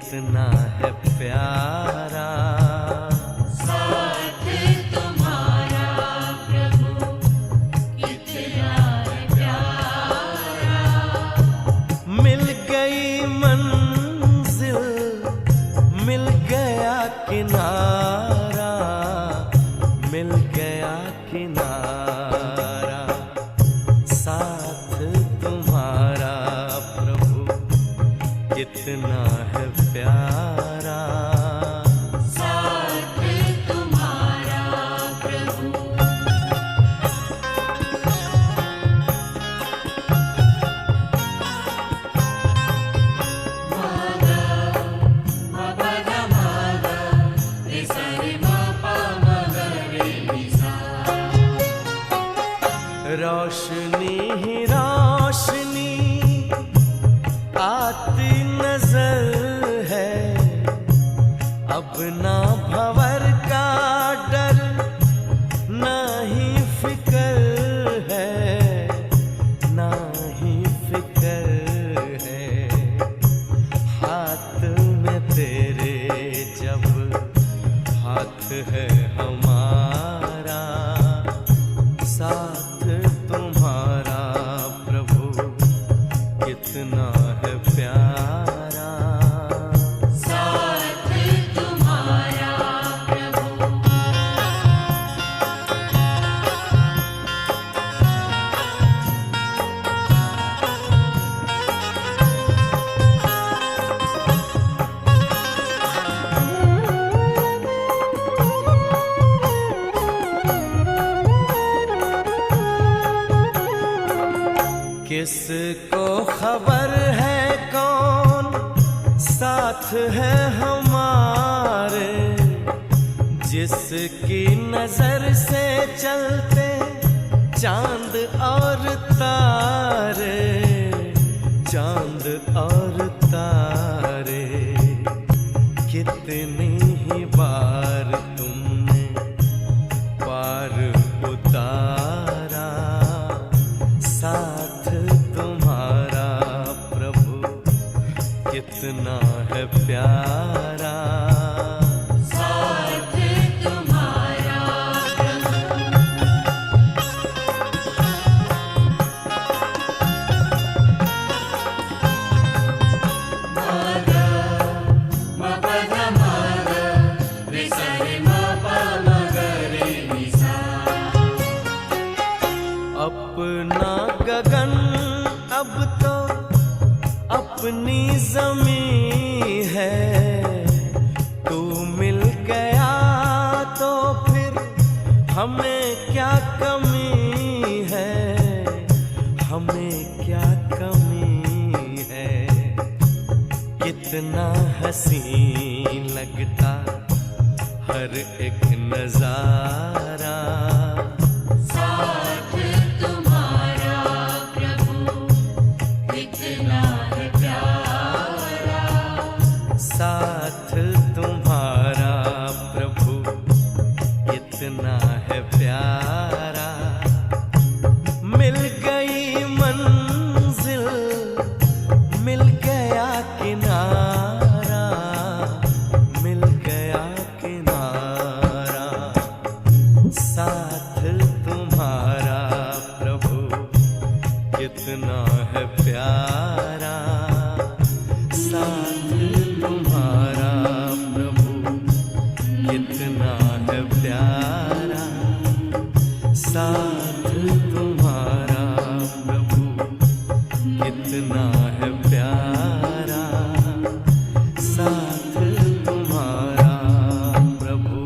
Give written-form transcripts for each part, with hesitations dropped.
कितना है प्यारा। साथ तुम्हारा प्रभु कितना है प्यारा। मिल गई मंजिल, मिल गया किनारा, मिल गया किनारा। साथ तुम्हारा प्रभु कितना है प्यारा। साथ तुम्हारा प्रभु। रोशनी ही रोशनी आती नजर है, अब ना भंवर का डर, ना ही फिक्र है, ना ही फिक्र है। हाथ में तेरे जब हाथ है हमारा, साथ तुम्हारा प्रभु कितना है प्यारा। साथ तुम्हारा प्रभु। किसको खबर है कौन साथ है हमारे, जिसकी नजर से चलते चांद और तारे, चांद और तारे। कितनी ही बार तुमने पार उतारा, साथ तुम्हारा प्रभु कितना है प्यारा। साथ तुम्हारा प्रभु। अपना गगन अब तो अपनी जमीन है, तू मिल गया तो फिर हमें क्या कमी है, हमें क्या कमी है। कितना हसीन लगता हर एक नजारा, साथ तुम्हारा प्रभु कितना है प्यारा। साथ तुम्हारा प्रभु कितना है प्यारा। मिल गई मंजिल, मिल गया किनारा, मिल गया किनारा। साथ तुम्हारा प्रभु कितना है प्यारा। साथ तुम्हारा प्रभु कितना है प्यारा। साथ तुम्हारा प्रभु कितना है प्यारा। साथ तुम्हारा प्रभु।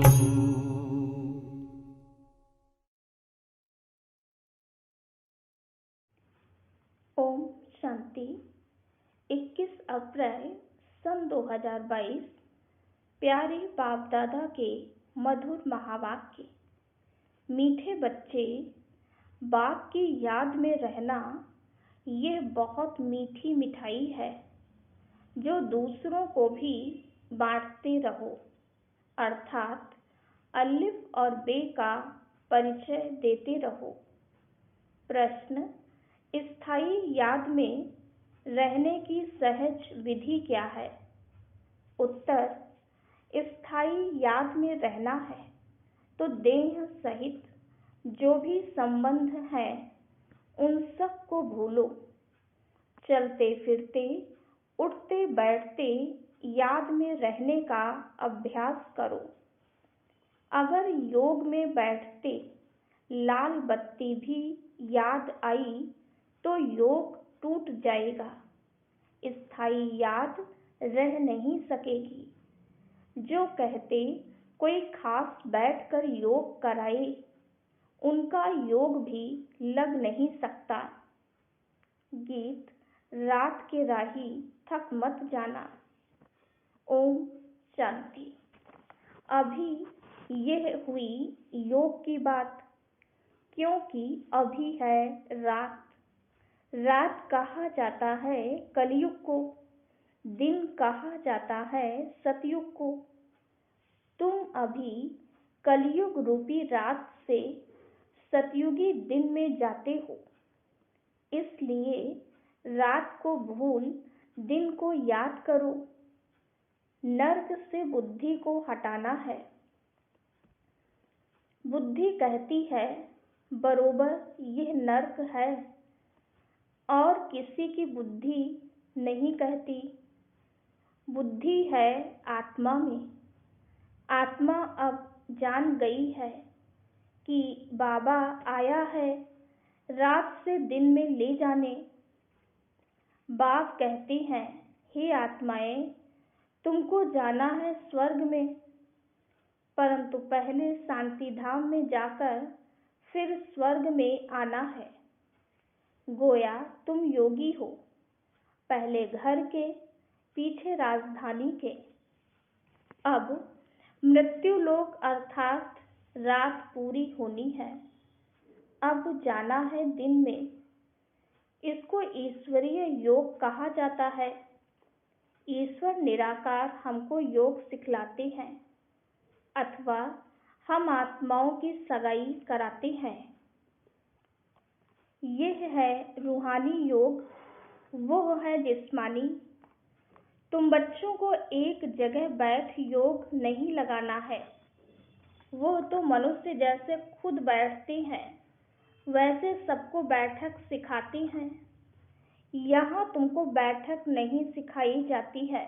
ओम शांति। 21 अप्रैल सन 2022। प्यारे बाप दादा के मधुर महावाक्य। मीठे बच्चे, बाप की याद में रहना ये बहुत मीठी मिठाई है जो दूसरों को भी बांटते रहो, अर्थात अलिफ और बे का परिचय देते रहो। प्रश्न: स्थायी याद में रहने की सहज विधि क्या है? उत्तर, स्थायी याद में रहना है तो देह सहित जो भी संबंध है उन सब को भूलो। चलते फिरते, उठते बैठते याद में रहने का अभ्यास करो। अगर योग में बैठते लाल बत्ती भी याद आई तो योग टूट जाएगा, स्थायी याद रह नहीं सकेगी। जो कहते कोई खास बैठकर योग कराए, उनका योग भी लग नहीं सकता। गीत रात के राही थक मत जाना। ओम शांति। अभी यह हुई योग की बात, क्योंकि अभी है रात। रात कहा जाता है कलयुग को, दिन कहा जाता है सतयुग को। तुम अभी कलयुग रूपी रात से सतयुगी दिन में जाते हो, इसलिए रात को भूल दिन को याद करो। नर्क से बुद्धि को हटाना है। बुद्धि कहती है बरोबर यह नर्क है, और किसी की बुद्धि नहीं कहती। बुद्धि है आत्मा में। आत्मा अब जान गई है कि बाबा आया है रात से दिन में ले जाने। बाप कहते हैं, हे आत्माएं, तुमको जाना है स्वर्ग में, परंतु पहले शांति धाम में जाकर फिर स्वर्ग में आना है। गोया तुम योगी हो, पहले घर के, पीछे राजधानी के। अब मृत्यु लोक अर्थात रात पूरी होनी है। अब जाना है दिन में। इसको ईश्वरीय योग कहा जाता है। ईश्वर निराकार हमको योग सिखलाते हैं, अथवा हम आत्माओं की सगाई कराते हैं। यह है रूहानी योग, वो है जिस्मानी। तुम बच्चों को एक जगह बैठ योग नहीं लगाना है। वो तो मनुष्य जैसे खुद बैठते हैं, वैसे सबको बैठक सिखाते हैं। यहाँ तुमको बैठक नहीं सिखाई जाती है।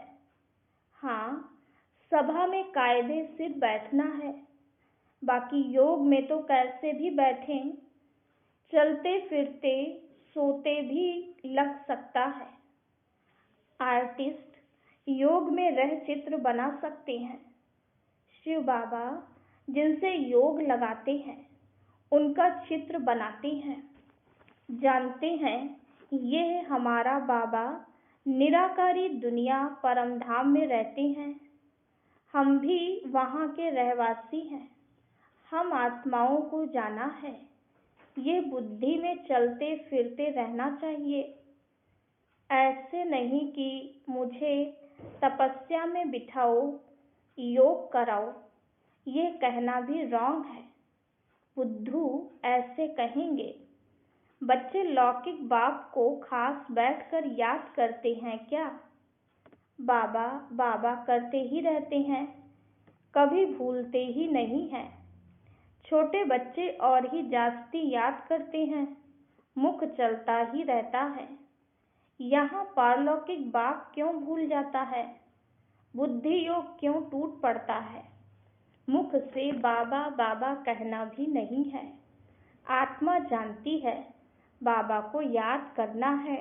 हाँ, सभा में कायदे से बैठना है, बाकी योग में तो कैसे भी बैठें, चलते फिरते सोते भी लग सकता है। आर्टिस्ट योग में रह चित्र बना सकते हैं। शिव बाबा जिनसे योग लगाते हैं उनका चित्र बनाते हैं। जानते हैं ये हमारा बाबा निराकारी दुनिया परम धाम में रहते हैं। हम भी वहाँ के रहवासी हैं। हम आत्माओं को जाना है। ये बुद्धि में चलते फिरते रहना चाहिए। ऐसे नहीं कि मुझे तपस्या में बिठाओ, योग कराओ, ये कहना भी रॉन्ग है। बुद्धू ऐसे कहेंगे। बच्चे लौकिक बाप को खास बैठकर याद करते हैं क्या? बाबा बाबा करते ही रहते हैं, कभी भूलते ही नहीं हैं। छोटे बच्चे और ही जास्ती याद करते हैं, मुख चलता ही रहता है। यहाँ पारलौकिक बाप क्यों भूल जाता है? बुद्धि योग क्यों टूट पड़ता है? मुख से बाबा बाबा कहना भी नहीं है। आत्मा जानती है बाबा को याद करना है।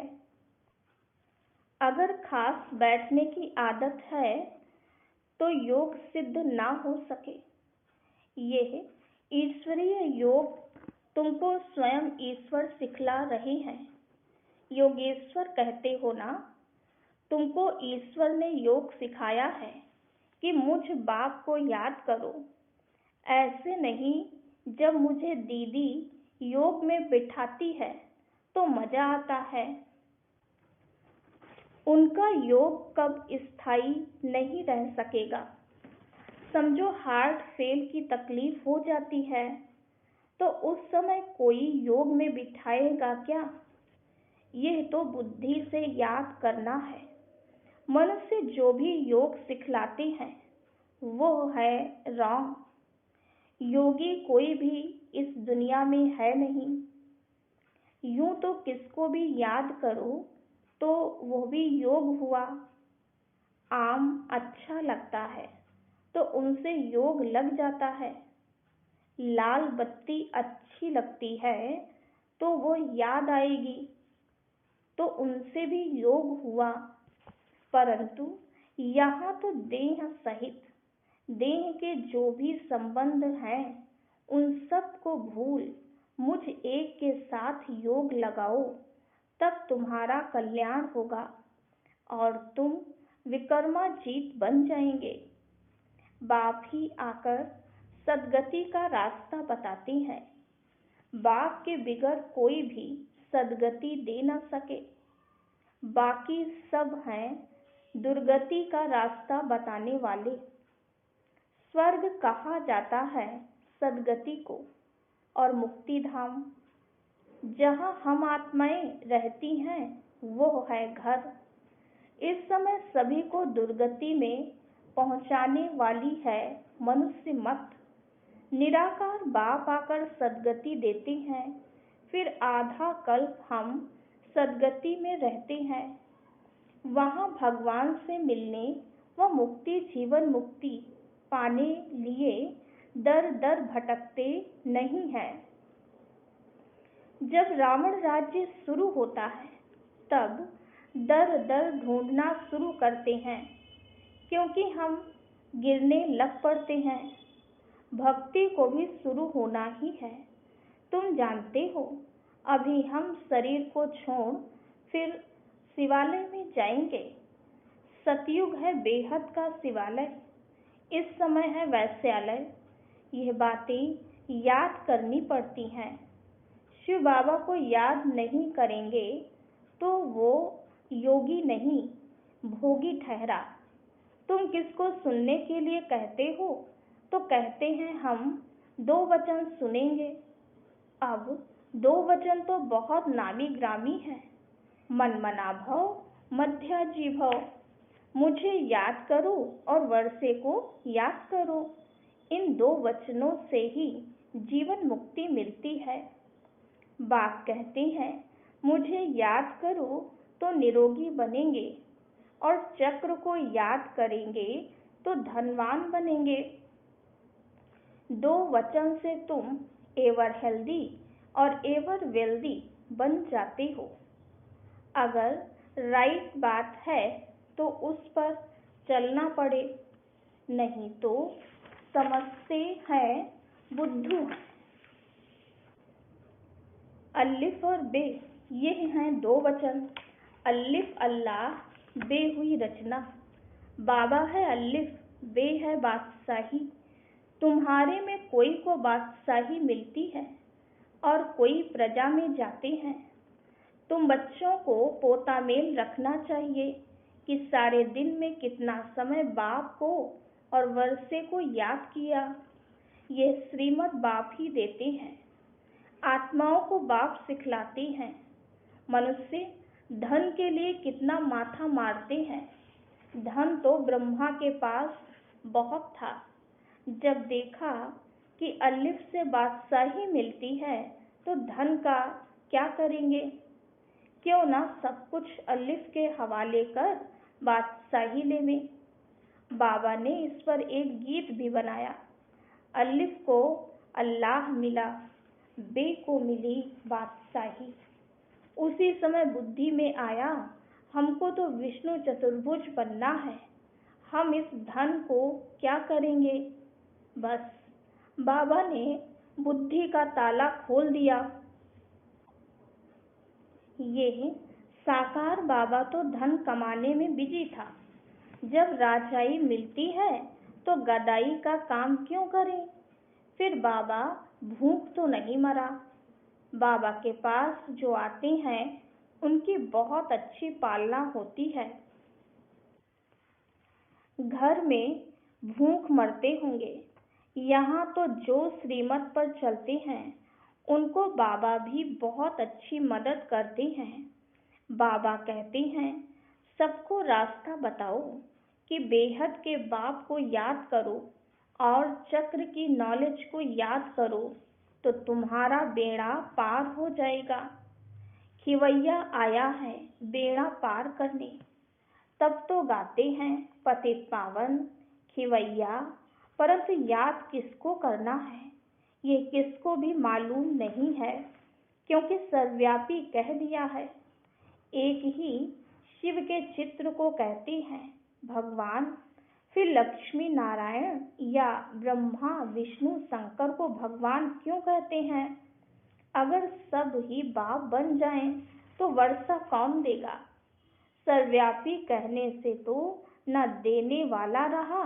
अगर खास बैठने की आदत है तो योग सिद्ध ना हो सके। यह ईश्वरीय योग तुमको स्वयं ईश्वर सिखला रहे हैं। योगेश्वर कहते हो ना, तुमको ईश्वर ने योग सिखाया है कि मुझ बाप को याद करो। ऐसे नहीं, जब मुझे दीदी योग में बिठाती है तो मजा आता है। उनका योग कब स्थायी नहीं रह सकेगा। समझो हार्ट फेल की तकलीफ हो जाती है तो उस समय कोई योग में बिठाएगा क्या? यह तो बुद्धि से याद करना है। मनुष्य जो भी योग सिखलाते हैं वो है रॉन्ग। योगी कोई भी इस दुनिया में है नहीं। यूं तो किसको भी याद करो तो वो भी योग हुआ। आम अच्छा लगता है तो उनसे योग लग जाता है। लाल बत्ती अच्छी लगती है तो वो याद आएगी तो उनसे भी योग हुआ। परंतु यहाँ तो देह सहित देह के जो भी संबंध हैं उन सब को भूल मुझ एक के साथ योग लगाओ, तब तुम्हारा कल्याण होगा और तुम विक्रमाजीत बन जाएंगे। बाप ही आकर सदगति का रास्ता बताते हैं। बाप के बिगर कोई भी सदगति दे न सके। बाकी सब हैं दुर्गति का रास्ता बताने वाले। स्वर्ग कहा जाता है सदगति को और मुक्ति धाम जहाँ हम आत्माएं रहती हैं वो है घर। इस समय सभी को दुर्गति में पहुंचाने वाली है मनुष्य मत। निराकार बाप आकर सदगति देते हैं, फिर आधा कल्प हम सदगति में रहते हैं। वहाँ भगवान से मिलने व मुक्ति जीवन मुक्ति पाने लिए दर दर भटकते नहीं हैं। जब रावण राज्य शुरू होता है तब दर दर ढूंढना शुरू करते हैं, क्योंकि हम गिरने लग पड़ते हैं। भक्ति को भी शुरू होना ही है। तुम जानते हो अभी हम शरीर को छोड़ फिर शिवालय में जाएंगे। सतयुग है बेहद का शिवालय, इस समय है वैश्यालय। यह बातें याद करनी पड़ती हैं। शिव बाबा को याद नहीं करेंगे तो वो योगी नहीं भोगी ठहरा। तुम किसको सुनने के लिए कहते हो तो कहते हैं हम 2 वचन सुनेंगे। अब 2 वचन तो बहुत नामी ग्रामी है। मन मना भव मध्याजी भव। मुझे याद करो और वर्षे को याद करो। इन 2 वचनों से ही जीवन मुक्ति मिलती है। बाप कहते हैं मुझे याद करो तो निरोगी बनेंगे और चक्र को याद करेंगे तो धनवान बनेंगे। 2 वचन से तुम एवर हेल्दी और एवर वेल्दी बन जाते हो। अगर राइट बात है तो उस पर चलना पड़े, नहीं तो समझते हैं बुद्धू। अलिफ और बे ये हैं 2 वचन। अलिफ अल्लाह, बे हुई रचना। बाबा है अलिफ, बे है बादशाही। तुम्हारे में कोई को बादशाही मिलती है और कोई प्रजा में जाते हैं। तुम बच्चों को पोता मेल रखना चाहिए कि सारे दिन में कितना समय बाप को और वर्षे को याद किया। यह श्रीमत बाप ही देते हैं। आत्माओं को बाप सिखलाते हैं। मनुष्य धन के लिए कितना माथा मारते हैं। धन तो ब्रह्मा के पास बहुत था। जब देखा कि अलिफ से बादशाही मिलती है तो धन का क्या करेंगे। क्यों ना सब कुछ अलिफ के हवाले कर बादशाही ले में। बाबा ने इस पर एक गीत भी बनाया। अलिफ को अल्लाह मिला, बे को मिली बादशाही। उसी समय बुद्धि में आया हमको तो विष्णु चतुर्भुज बनना है। हम इस धन को क्या करेंगे। बस बाबा ने बुद्धि का ताला खोल दिया। ये साकार बाबा तो धन कमाने में बिजी था। जब राजाई मिलती है तो गदाई का काम क्यों करें। फिर बाबा भूख तो नहीं मरा। बाबा के पास जो आते हैं उनकी बहुत अच्छी पालना होती है। घर में भूख मरते होंगे। यहाँ तो जो श्रीमत पर चलते हैं उनको बाबा भी बहुत अच्छी मदद करते हैं। बाबा कहते हैं सबको रास्ता बताओ कि बेहद के बाप को याद करो और चक्र की नॉलेज को याद करो तो तुम्हारा बेड़ा पार हो जाएगा। खिवैया आया है बेड़ा पार करने, तब तो गाते हैं पतित पावन खिवैया, परंतु याद किसको करना है ये किसको भी मालूम नहीं है, क्योंकि सर्वव्यापी कह दिया है। एक ही शिव के चित्र को कहते हैं भगवान, फिर लक्ष्मी नारायण या ब्रह्मा विष्णु शंकर को भगवान क्यों कहते हैं? अगर सब ही बाप बन जाएं तो वर्षा कौन देगा? सर्वव्यापी कहने से तो न देने वाला रहा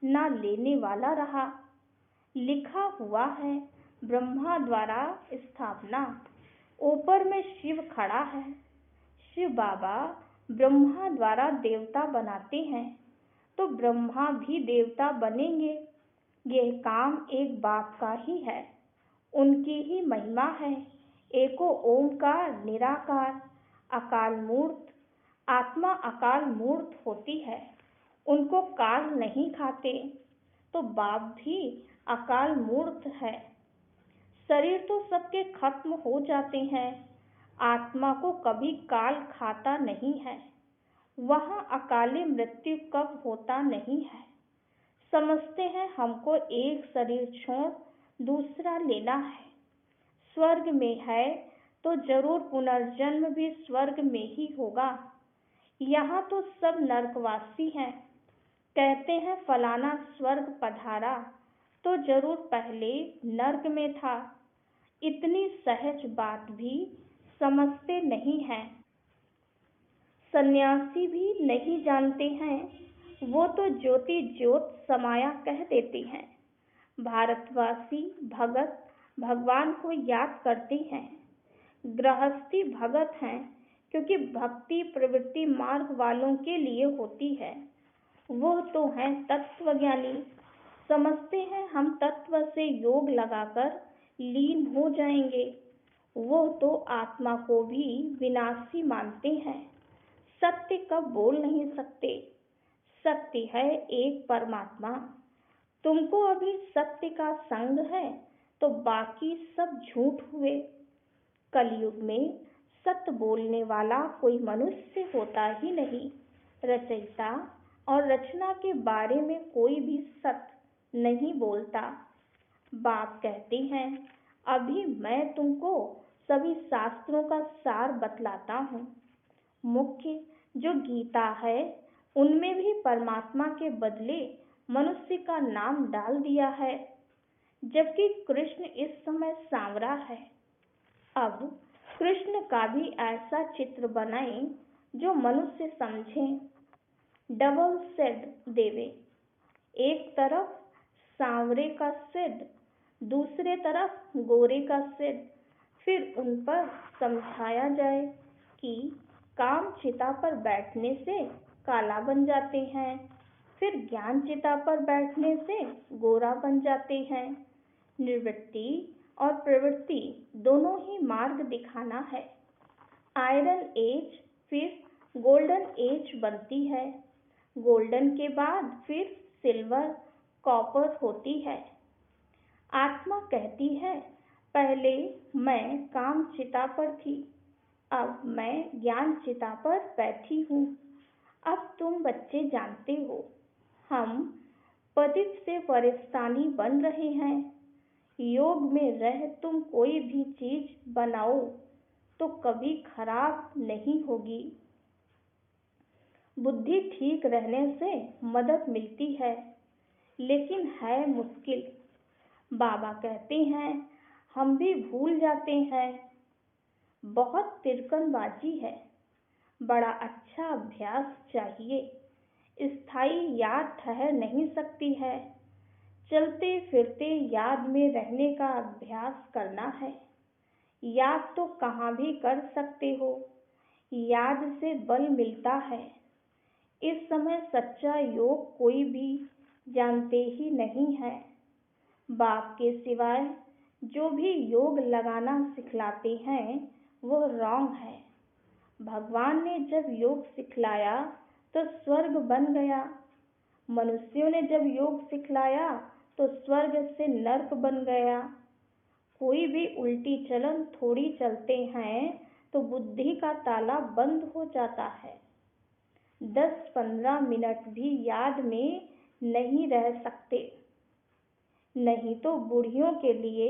न लेने वाला रहा। लिखा हुआ है ब्रह्मा द्वारा स्थापना, ऊपर में शिव खड़ा है। शिव बाबा ब्रह्मा द्वारा देवता बनाते हैं तो ब्रह्मा भी देवता बनेंगे। यह काम एक बाप का ही है, उनकी ही महिमा है। एको ओमकार निराकार अकाल मूर्त, आत्मा अकाल मूर्त होती है, उनको काल नहीं खाते, तो बाप भी अकाल मूर्त है। शरीर तो सबके खत्म हो जाते हैं, आत्मा को कभी काल खाता नहीं है। वहाँ अकाले मृत्यु कब होता नहीं है। समझते हैं हमको एक शरीर छोड़ दूसरा लेना है। स्वर्ग में है तो जरूर पुनर्जन्म भी स्वर्ग में ही होगा। यहाँ तो सब नरकवासी हैं, कहते हैं फलाना स्वर्ग पधारा तो जरूर पहले नर्क में था। इतनी सहज बात भी समझते नहीं हैं। सन्यासी भी नहीं जानते हैं, वो तो ज्योति ज्योत समाया कह देते हैं। भारतवासी भगत भगवान को याद करते हैं। गृहस्थी भगत हैं क्योंकि भक्ति प्रवृत्ति मार्ग वालों के लिए होती है। वो तो हैं तत्वज्ञानी, समझते हैं हम तत्व से योग लगाकर लीन हो जाएंगे। वो तो आत्मा को भी विनाशी मानते हैं, सत्य कब बोल नहीं सकते। सत्य है एक परमात्मा। तुमको अभी सत्य का संग है तो बाकी सब झूठ हुए। कलयुग में सत्य बोलने वाला कोई मनुष्य होता ही नहीं। रचयिता और रचना के बारे में कोई भी सत्य नहीं बोलता। बाप कहते हैं अभी मैं तुमको सभी शास्त्रों का सार बतलाता हूँ। मुख्य जो गीता है उनमें भी परमात्मा के बदले मनुष्य का नाम डाल दिया है, जबकि कृष्ण इस समय सांवरा है। अब कृष्ण का भी ऐसा चित्र बनाएं जो मनुष्य समझें। डबल सेड देवे, एक तरफ सांवरे का सेड, दूसरे तरफ गोरे का सेड, फिर उन पर समझाया जाए कि काम चिता पर बैठने से काला बन जाते हैं, फिर ज्ञान चिता पर बैठने से गोरा बन जाते हैं। निवृत्ति और प्रवृत्ति दोनों ही मार्ग दिखाना है। आयरन एज फिर गोल्डन एज बनती है, गोल्डन के बाद फिर सिल्वर कॉपर होती है। आत्मा कहती है पहले मैं काम चिता पर थी, अब मैं ज्ञान चिता पर बैठी हूँ। अब तुम बच्चे जानते हो हम पतित से फरिश्तानी बन रहे हैं। योग में रह तुम कोई भी चीज बनाओ तो कभी खराब नहीं होगी। बुद्धि ठीक रहने से मदद मिलती है, लेकिन है मुश्किल। बाबा कहते हैं हम भी भूल जाते हैं। बहुत तिरकनबाजी है, बड़ा अच्छा अभ्यास चाहिए। स्थायी याद ठहर नहीं सकती है, चलते फिरते याद में रहने का अभ्यास करना है। याद तो कहाँ भी कर सकते हो, याद से बल मिलता है। इस समय सच्चा योग कोई भी जानते ही नहीं है। बाप के सिवाय जो भी योग लगाना सिखलाते हैं वो रॉन्ग है। भगवान ने जब योग सिखलाया तो स्वर्ग बन गया। मनुष्यों ने जब योग सिखलाया तो स्वर्ग से नर्क बन गया। कोई भी उल्टी चलन थोड़ी चलते हैं तो बुद्धि का ताला बंद हो जाता है। 10-15 मिनट भी याद में नहीं रह सकते। नहीं तो बूढ़ियों के लिए,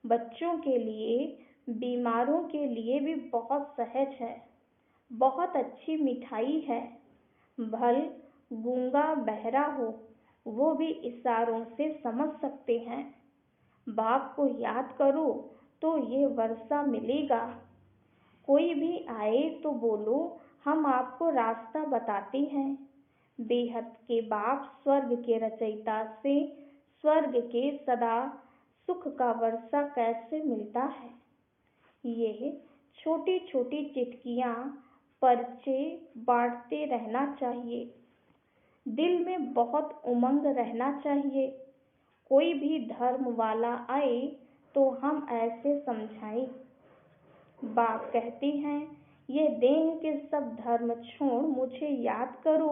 बच्चों के लिए, बीमारों के लिए भी बहुत सहज है। बहुत अच्छी मिठाई है। भल गूंगा बहरा हो वो भी इशारों से समझ सकते हैं। बाप को याद करो तो ये वर्षा मिलेगा। कोई भी आए तो बोलो हम आपको रास्ता बताते हैं। बेहद के बाप स्वर्ग के रचयिता से स्वर्ग के सदा सुख का वर्षा कैसे मिलता है। ये छोटी छोटी चिटकियां पर्चे बांटते रहना चाहिए। दिल में बहुत उमंग रहना चाहिए। कोई भी धर्म वाला आए तो हम ऐसे समझाएं। बाप कहते हैं ये देह के सब धर्म छोड़ मुझे याद करो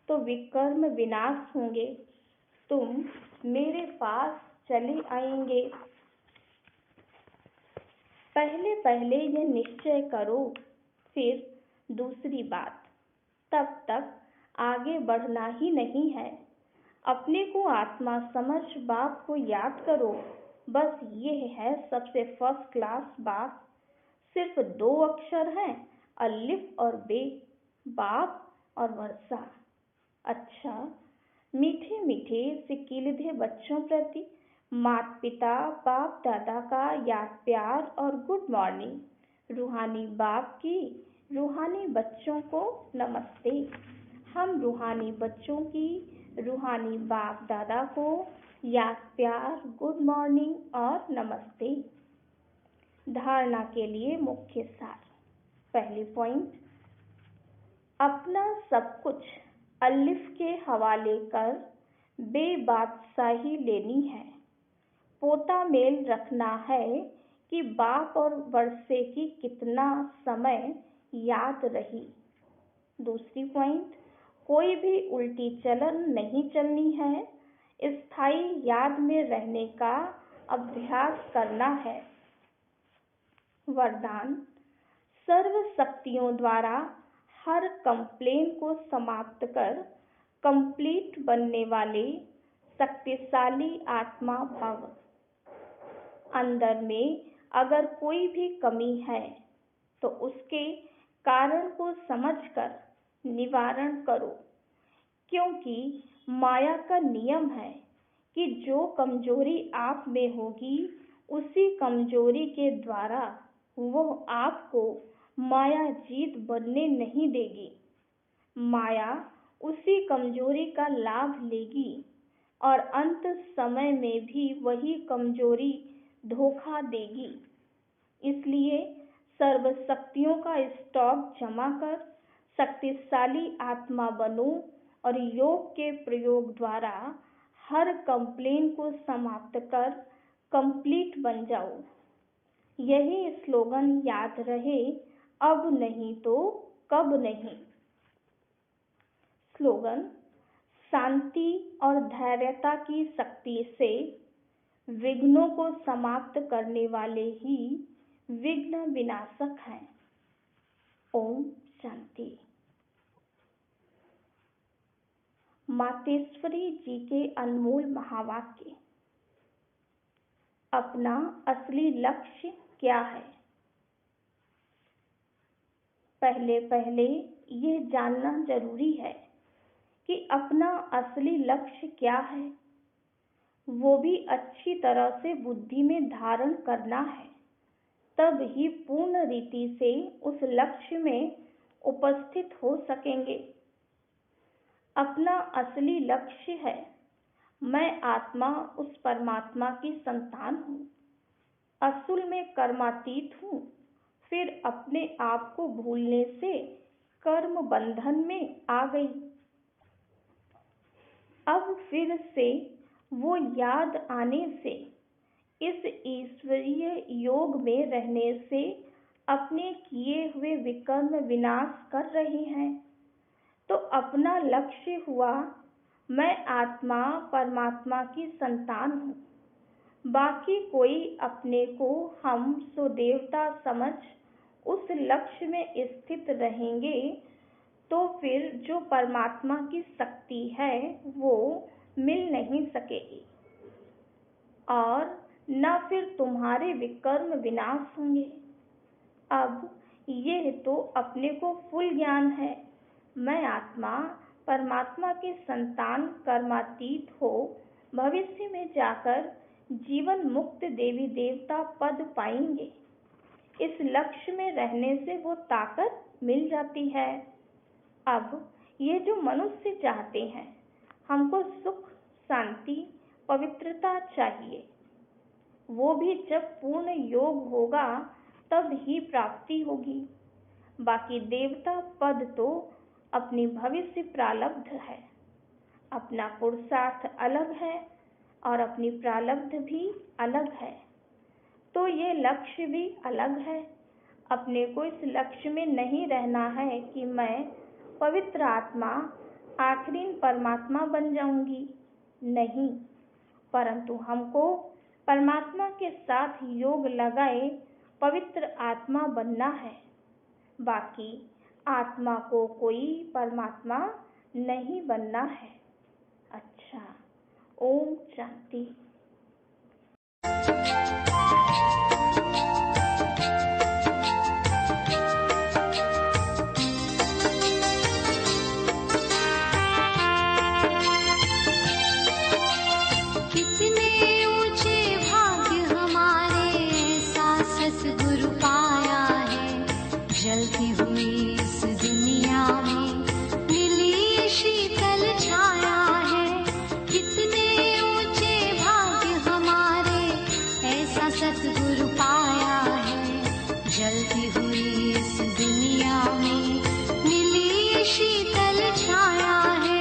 तो विकर्म विनाश होंगे। तुम मेरे पास चले आएंगे। पहले पहले ये निश्चय करो। फिर दूसरी बात, तब तक आगे बढ़ना ही नहीं है। अपने को आत्मा समझ बाप को याद करो। बस ये है सबसे फर्स्ट क्लास बात। सिर्फ 2 अक्षर हैं, अलिफ और बे, बाप और वर्षा। अच्छा, मीठे मीठे सिकीलधे बच्चों प्रति माता पिता बाप दादा का याद प्यार और गुड मॉर्निंग। रूहानी बाप की रूहानी बच्चों को नमस्ते। हम रूहानी बच्चों की रूहानी बाप दादा को याद प्यार गुड मॉर्निंग और नमस्ते। धारणा के लिए मुख्य सार। पहली पॉइंट, अपना सब कुछ अलिफ के हवाले कर बेबादशाही लेनी है। पोता मेल रखना है कि बाप और वर्षे की कितना समय याद रही। दूसरी पॉइंट, कोई भी उल्टी चलन नहीं चलनी है। स्थायी याद में रहने का अभ्यास करना है। वरदान, सर्व शक्तियों द्वारा हर कंप्लेन को समाप्त कर कंप्लीट बनने वाले शक्तिशाली आत्मा भव। अंदर में अगर कोई भी कमी है तो उसके कारण को समझकर निवारण करो। क्योंकि माया का नियम है कि जो कमजोरी आप में होगी उसी कमजोरी के द्वारा वह आपको माया जीत बनने नहीं देगी। माया उसी कमजोरी का लाभ लेगी और अंत समय में भी वही कमजोरी धोखा देगी। इसलिए सर्व शक्तियों का स्टॉक जमा कर शक्तिशाली आत्मा बनो और योग के प्रयोग द्वारा हर कंप्लेन को समाप्त कर कंप्लीट बन जाओ। यही स्लोगन याद रहे, अब नहीं तो कब नहीं। स्लोगन, शांति और धैर्यता की शक्ति से विघ्नों को समाप्त करने वाले ही विघ्न विनाशक हैं। ओम शांति। मातेश्वरी जी के अनमोल महावाक्य। अपना असली लक्ष्य क्या है? पहले पहले ये जानना जरूरी है कि अपना असली लक्ष्य क्या है। वो भी अच्छी तरह से बुद्धि में धारण करना है। तब ही पूर्ण रीति से उस लक्ष्य में उपस्थित हो सकेंगे। अपना असली लक्ष्य है, मैं आत्मा उस परमात्मा की संतान हूँ। असूल में कर्मातीत हूँ। फिर अपने आप को भूलने से कर्म बंधन में आ गई। अब फिर से वो याद आने से, इस ईश्वरीय योग में रहने से अपने किए हुए विकर्म विनाश कर रहे हैं, तो अपना लक्ष्य हुआ मैं आत्मा परमात्मा की संतान हूँ। बाकी कोई अपने को हम सो देवता समझ उस लक्ष्य में स्थित रहेंगे तो फिर जो परमात्मा की शक्ति है वो मिल नहीं सकेगी और न फिर तुम्हारे विकर्म विनाश होंगे। अब यह तो अपने को फुल ज्ञान है, मैं आत्मा परमात्मा की संतान कर्मातीत हो भविष्य में जाकर जीवन मुक्त देवी देवता पद पाएंगे। इस लक्ष्य में रहने से वो ताकत मिल जाती है। अब ये जो मनुष्य चाहते हैं, हमको सुख शांति पवित्रता चाहिए, वो भी जब पूर्ण योग होगा तब ही प्राप्ति होगी। बाकी देवता पद तो अपनी भविष्य प्रारब्ध है, अपना पुरुषार्थ अलग है और अपनी प्रारब्ध भी अलग है, तो ये लक्ष्य भी अलग है। अपने को इस लक्ष्य में नहीं रहना है कि मैं पवित्र आत्मा आखिरी परमात्मा बन जाऊंगी, नहीं, परंतु हमको परमात्मा के साथ योग लगाए पवित्र आत्मा बनना है। बाकी आत्मा को कोई परमात्मा नहीं बनना है। अच्छा, ओम शांति। जलती हुई इस दुनिया में मिली शीतल छाया है। कितने ऊंचे भाग्य हमारे ऐसा सतगुरु पाया है। जलती हुई इस दुनिया में मिली शीतल छाया है।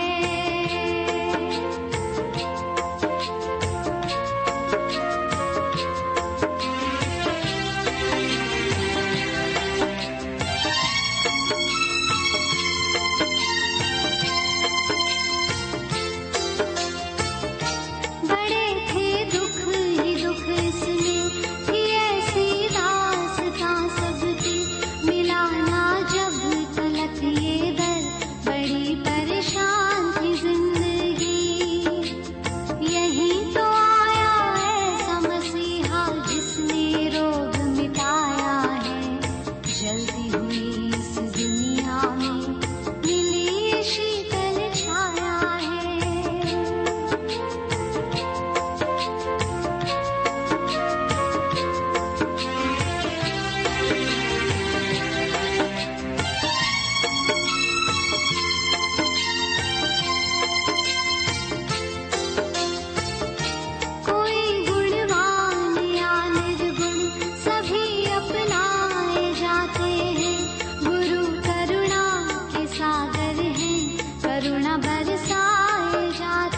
करुणा बरसाए जाते